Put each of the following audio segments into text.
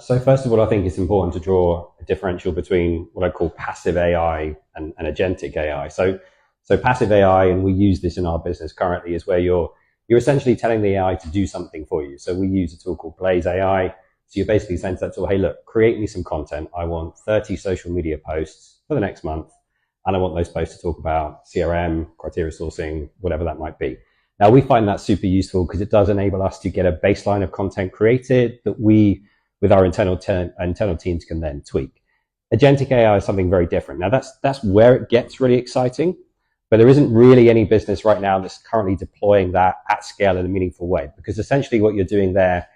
So first of all, I think it's important to draw a differential between what I call passive AI and agentic AI. So passive AI, and we use this in our business currently, is where you're essentially telling the AI to do something for you. So we use a tool called Blaze AI. So you're basically saying to that tool, hey, look, create me some content. I want 30 social media posts for the next month. And I want those posts to talk about CRM, criteria sourcing, whatever that might be. Now, we find that super useful because it does enable us to get a baseline of content created that we, with our internal teams, can then tweak. Agentic AI is something very different. Now, that's where it gets really exciting, but there isn't really any business right now that's currently deploying that at scale in a meaningful way, because essentially what you're doing there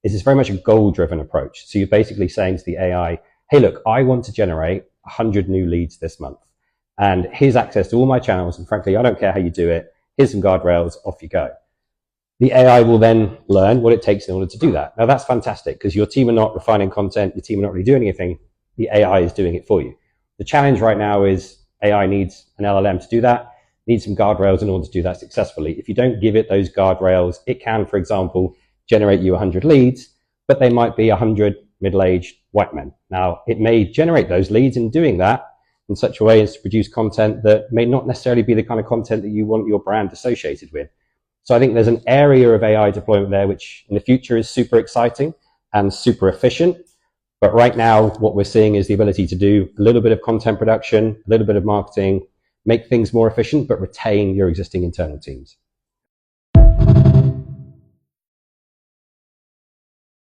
is it's very much a goal-driven approach. So you're basically saying to the AI, hey, look, I want to generate 100 new leads this month. And here's access to all my channels. And frankly, I don't care how you do it. Here's some guardrails, off you go. The AI will then learn what it takes in order to do that. Now, that's fantastic because your team are not refining content. Your team are not really doing anything. The AI is doing it for you. The challenge right now is AI needs an LLM to do that, needs some guardrails in order to do that successfully. If you don't give it those guardrails, it can, for example, generate you 100 leads, but they might be 100 middle-aged white men. Now, it may generate those leads in doing that in such a way as to produce content that may not necessarily be the kind of content that you want your brand associated with. So I think there's an area of AI deployment there which in the future is super exciting and super efficient. But right now, what we're seeing is the ability to do a little bit of content production, a little bit of marketing, make things more efficient, but retain your existing internal teams.